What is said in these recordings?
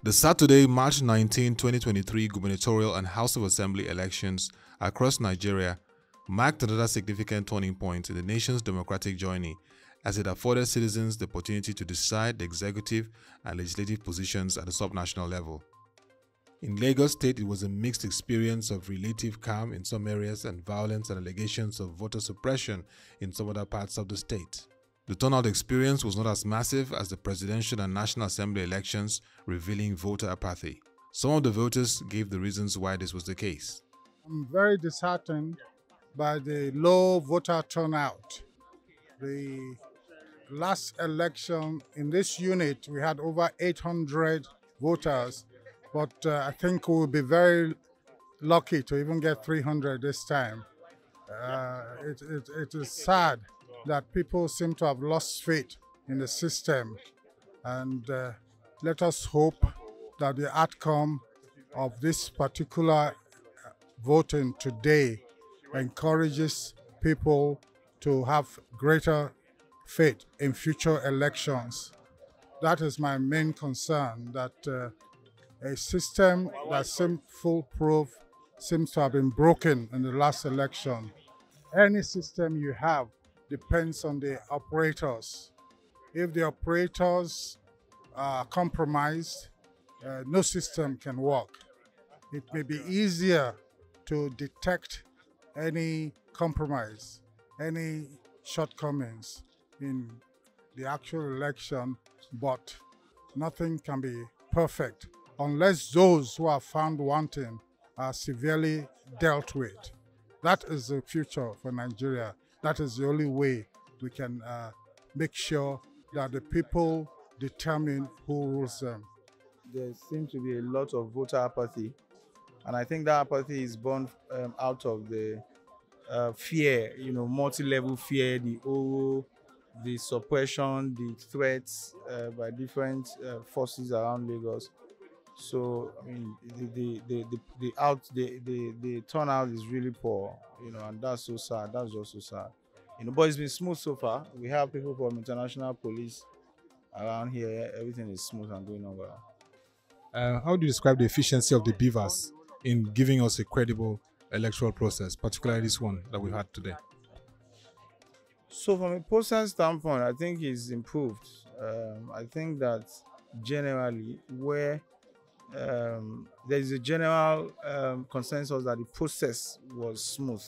The Saturday, March 19, 2023 gubernatorial and House of Assembly elections across Nigeria marked another significant turning point in the nation's democratic journey, as it afforded citizens the opportunity to decide the executive and legislative positions at the subnational level. In Lagos State, it was a mixed experience of relative calm in some areas and violence and allegations of voter suppression in some other parts of the state. The turnout experience was not as massive as the presidential and National Assembly elections, revealing voter apathy. Some of the voters gave the reasons why this was the case. I'm very disheartened by the low voter turnout. The last election in this unit, we had over 800 voters, but I think we'll be very lucky to even get 300 this time. It is sad that people seem to have lost faith in the system, and let us hope that the outcome of this particular voting today encourages people to have greater faith in future elections. That is my main concern, that a system that seemed foolproof seems to have been broken in the last election. Any system you have depends on the operators. If the operators are compromised, no system can work. It may be easier to detect any compromise, any shortcomings in the actual election, but nothing can be perfect unless those who are found wanting are severely dealt with. That is the future for Nigeria. That is the only way we can make sure that the people determine who rules them. There seems to be a lot of voter apathy, and I think that apathy is born out of the fear, multi-level fear, the suppression, the threats by different forces around Lagos. So I mean, the turnout is really poor, and that's so sad. That's just so sad, But it's been smooth so far. We have people from international police around here. Everything is smooth and going on well. How do you describe the efficiency of the beavers in giving us a credible electoral process, particularly this one that we had today? So from a process standpoint, I think it's improved. I think that generally where there is a general consensus that the process was smooth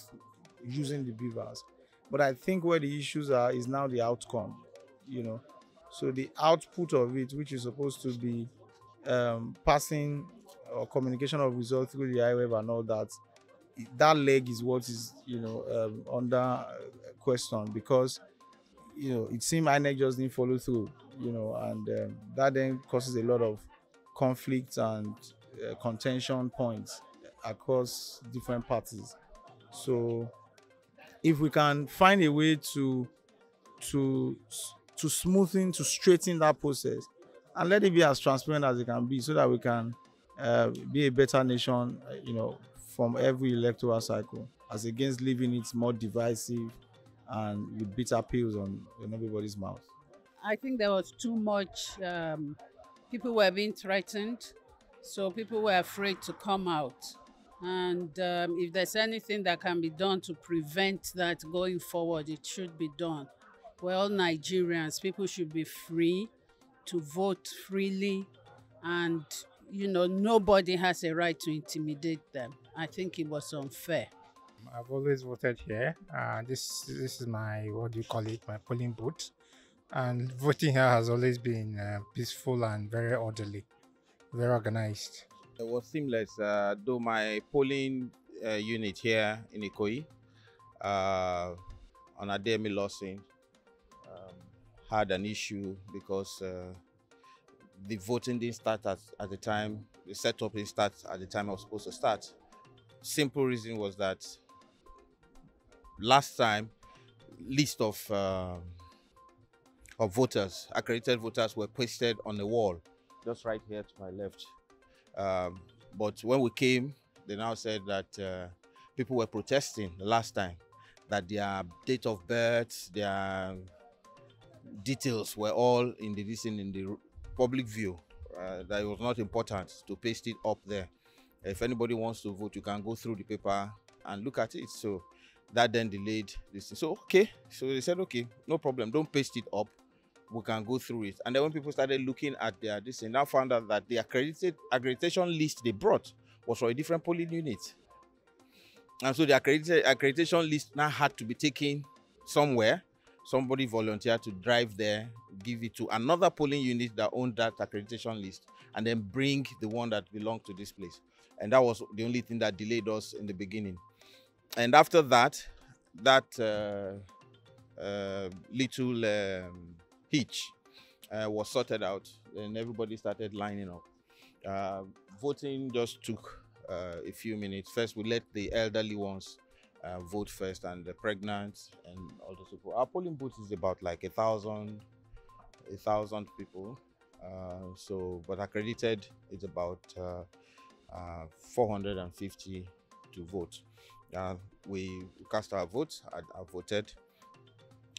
using the beavers, but I think where the issues are is now the outcome. So the output of it, which is supposed to be passing or communication of results through the iWeb and all that, that leg is what is under question, because it seemed INEC just didn't follow through, and that then causes a lot of conflict and contention points across different parties. So if we can find a way to straighten that process and let it be as transparent as it can be, so that we can be a better nation, from every electoral cycle, as against leaving it more divisive and with bitter pills on everybody's mouth. I think there was too much, people were being threatened, so people were afraid to come out. And if there's anything that can be done to prevent that going forward, it should be done. We're all Nigerians. People should be free to vote freely, and nobody has a right to intimidate them. I think it was unfair. I've always voted here. This is my, my polling booth. And voting here has always been peaceful and very orderly, very organized. It was seamless, though my polling unit here in Ikoyi, on Ademi Lawson, had an issue because the voting didn't start at the time, the setup didn't start at the time I was supposed to start. Simple reason was that last time, list of voters, accredited voters, were pasted on the wall, just right here to my left. But when we came, they now said that people were protesting the last time, that their date of birth, their details were all in the public view, that it was not important to paste it up there. If anybody wants to vote, you can go through the paper and look at it. So that then delayed this thing. So okay, so they said, okay, no problem, don't paste it up, we can go through it. And then when people started looking at their this, they now found out that the accreditation list they brought was for a different polling unit. And so the accreditation list now had to be taken somewhere. Somebody volunteered to drive there, give it to another polling unit that owned that accreditation list, and then bring the one that belonged to this place. And that was the only thing that delayed us in the beginning. And after that, little hitch was sorted out, and everybody started lining up. Voting just took a few minutes. First, we let the elderly ones vote first, and the pregnant and all those people. Our polling booth is about like 1,000 people. But accredited is about 450 to vote. We cast our votes. I voted,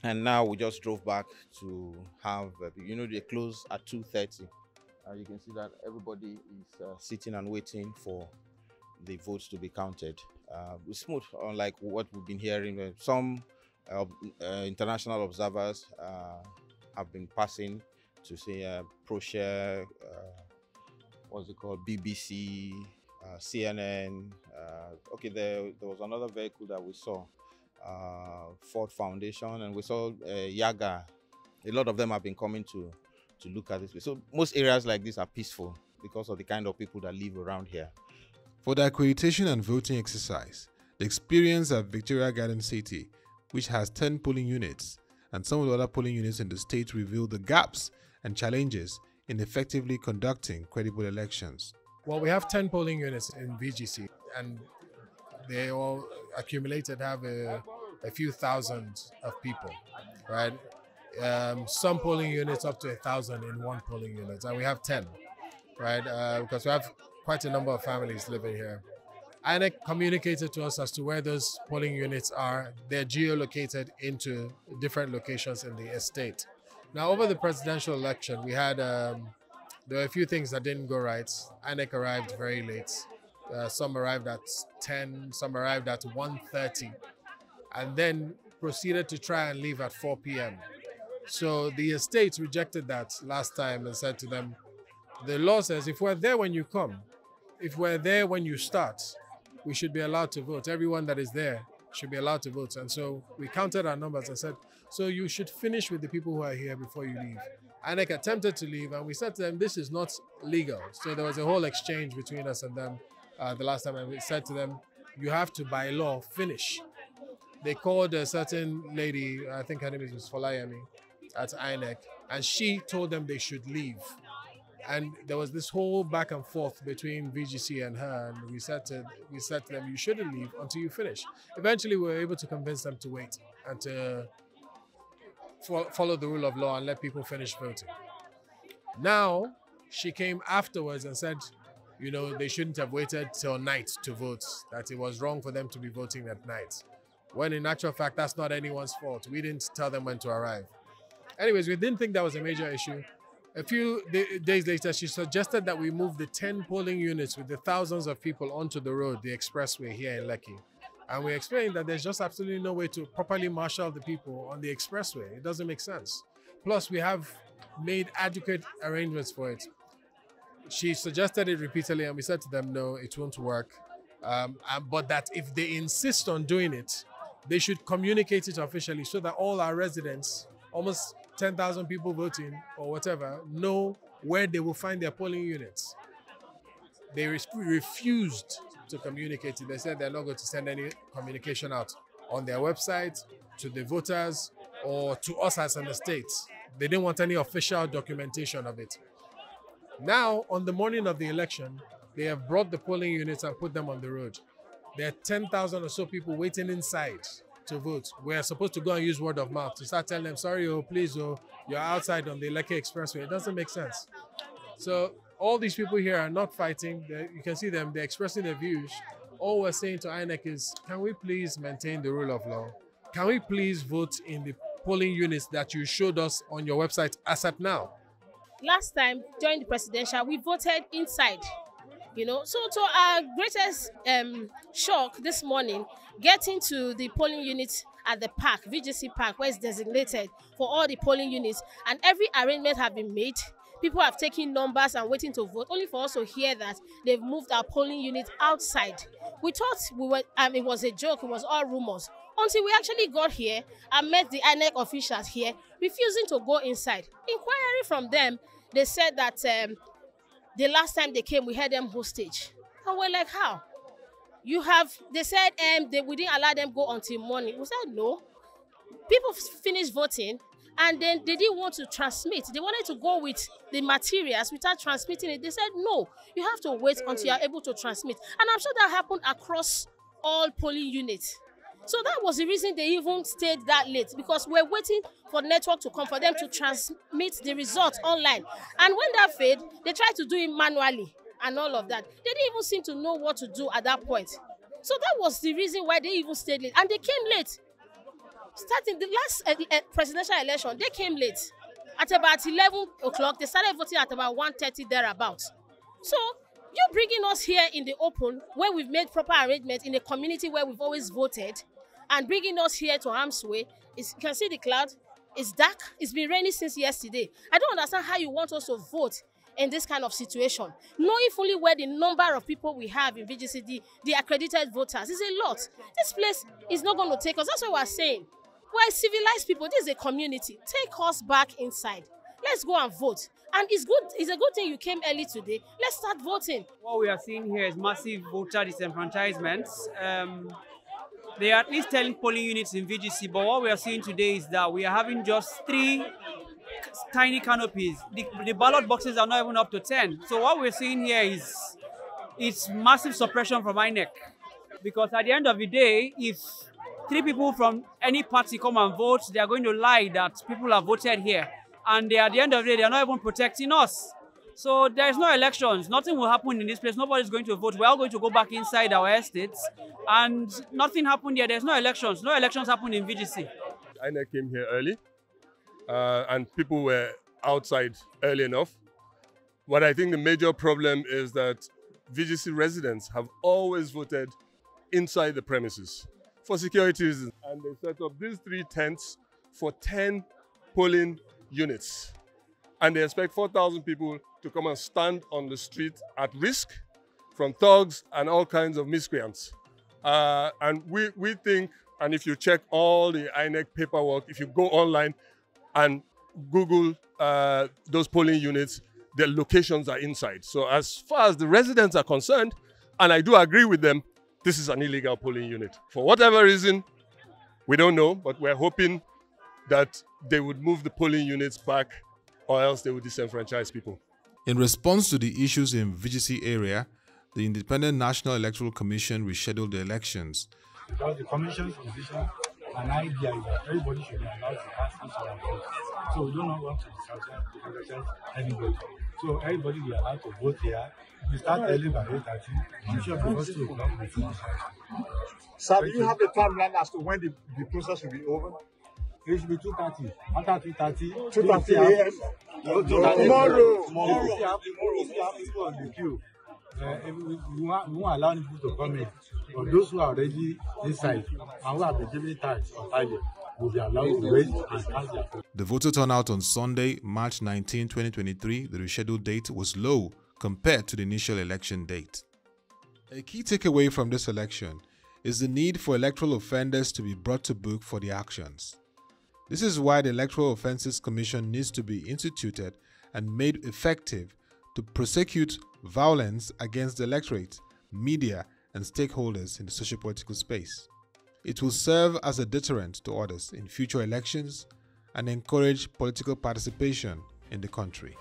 and now we just drove back to have. They close at 2:30. You can see that everybody is sitting and waiting for the votes to be counted. It's smooth, unlike what we've been hearing. Some international observers have been passing to say ProShare, what's it called, BBC, CNN. Okay, there was another vehicle that we saw, Ford Foundation, and we saw Yaga. A lot of them have been coming to look at this. So most areas like this are peaceful because of the kind of people that live around here. For the accreditation and voting exercise, the experience at Victoria Garden City, which has 10 polling units, and some of the other polling units in the state reveal the gaps and challenges in effectively conducting credible elections. Well, we have 10 polling units in VGC, and they all accumulated have a few thousand of people, right? Some polling units up to 1,000 in one polling unit, and we have 10, right? Because we have quite a number of families living here. INEC communicated to us as to where those polling units are. They're geolocated into different locations in the estate. Now, over the presidential election, we had there were a few things that didn't go right. INEC arrived very late. Some arrived at 10, some arrived at 1:30, and then proceeded to try and leave at 4 p.m. So the estate rejected that last time and said to them, the law says if we're there when you come, if we're there when you start, we should be allowed to vote. Everyone that is there should be allowed to vote. And so we counted our numbers and said, so you should finish with the people who are here before you leave. INEC attempted to leave, and we said to them, this is not legal. So there was a whole exchange between us and them the last time, and we said to them, you have to, by law, finish. They called a certain lady, I think her name is Folayemi, at INEC, and she told them they should leave. And there was this whole back and forth between VGC and her, and we said to them, you shouldn't leave until you finish. Eventually, we were able to convince them to wait and to follow the rule of law and let people finish voting. Now, she came afterwards and said, they shouldn't have waited till night to vote, that it was wrong for them to be voting at night. When in actual fact, that's not anyone's fault. We didn't tell them when to arrive. Anyways, we didn't think that was a major issue. A few days later, she suggested that we move the 10 polling units with the thousands of people onto the road, the expressway here in Lekki. And we explained that there's just absolutely no way to properly marshal the people on the expressway. It doesn't make sense. Plus, we have made adequate arrangements for it. She suggested it repeatedly, and we said to them, no, it won't work. But that if they insist on doing it, they should communicate it officially so that all our residents, almost 10,000 people voting or whatever, know where they will find their polling units. They refused to communicate it. They said they're not going to send any communication out on their website, to the voters, or to us as an estate. They didn't want any official documentation of it. Now, on the morning of the election, they have brought the polling units and put them on the road. There are 10,000 or so people waiting inside to vote. We're supposed to go and use word of mouth to start telling them, sorry, please, you're outside on the Lekki Expressway. It doesn't make sense. So all these people here are not fighting. You can see them, they're expressing their views. All we're saying to INEC is, can we please maintain the rule of law? Can we please vote in the polling units that you showed us on your website as at now? last time during the presidential, we voted inside. You know, so to our greatest shock this morning, getting to the polling units at the park, VGC Park, where it's designated for all the polling units, and every arrangement have been made. People have taken numbers and waiting to vote, only for us to hear that they've moved our polling unit outside. We thought it was a joke, it was all rumors, until we actually got here and met the INEC officials here, refusing to go inside. Inquiry from them, they said that the last time they came, we had them hostage. And we're like, how? They said we didn't allow them go until morning. We said, no. People finished voting, and then they didn't want to transmit. They wanted to go with the materials without transmitting it. They said, no, you have to wait until you're able to transmit. And I'm sure that happened across all polling units. So that was the reason they even stayed that late, because we're waiting for network to come for them to transmit the results online. And when that failed, they tried to do it manually and all of that. They didn't even seem to know what to do at that point. So that was the reason why they even stayed late. And they came late. Starting the last presidential election, they came late. At about 11 o'clock, they started voting at about 1:30 thereabouts. So you bringing us here in the open, where we've made proper arrangements in a community where we've always voted, and bringing us here to harm's way, you can see the cloud, it's dark, it's been raining since yesterday. I don't understand how you want us to vote in this kind of situation, knowing fully where the number of people we have in VGC, the accredited voters, is a lot. This place is not going to take us. That's what we're saying. We're civilized people. This is a community. Take us back inside. Let's go and vote. And it's good. It's a good thing you came early today. Let's start voting. What we are seeing here is massive voter disenfranchisement. They are at least 10 polling units in VGC, but what we are seeing today is that we are having just 3 tiny canopies. The ballot boxes are not even up to 10. So what we're seeing here is it's massive suppression from INEC. Because at the end of the day, if 3 people from any party come and vote, they are going to lie that people have voted here. And at the end of the day, they are not even protecting us. So there is no elections. Nothing will happen in this place. Nobody's going to vote. We're all going to go back inside our estates. And nothing happened here. There's no elections. No elections happened in VGC. INEC came here early. And people were outside early enough. But I think the major problem is that VGC residents have always voted inside the premises for security reasons. And they set up these 3 tents for 10 polling units. And they expect 4,000 people to come and stand on the street at risk from thugs and all kinds of miscreants. And we think, and if you check all the INEC paperwork, if you go online and Google those polling units, their locations are inside. So as far as the residents are concerned, and I do agree with them, this is an illegal polling unit. For whatever reason, we don't know, but we're hoping that they would move the polling units back, or else they would disenfranchise people. In response to the issues in VGC area, the Independent National Electoral Commission rescheduled the elections. Because the Commission's position and idea is that everybody should be allowed to cast his or her vote. So we do not want to disenfranchise anybody. So everybody will be allowed to vote here. If we start early by 8:30, I'm sure before 2 o'clock we finish. Sir, do you have a timeline as to when the process will be over? It should be 2:30. After 2:30, 2:30 a.m. Tomorrow. If you have people on the queue, we won't allow people to come in. But those who are already inside and who have been given time on Friday will be allowed to wait and cast their vote. The voter turnout on Sunday, March 19, 2023, the rescheduled date, was low compared to the initial election date. A key takeaway from this election is the need for electoral offenders to be brought to book for their actions. This is why the Electoral Offences Commission needs to be instituted and made effective to prosecute violence against the electorate, media, and stakeholders in the socio-political space. It will serve as a deterrent to others in future elections and encourage political participation in the country.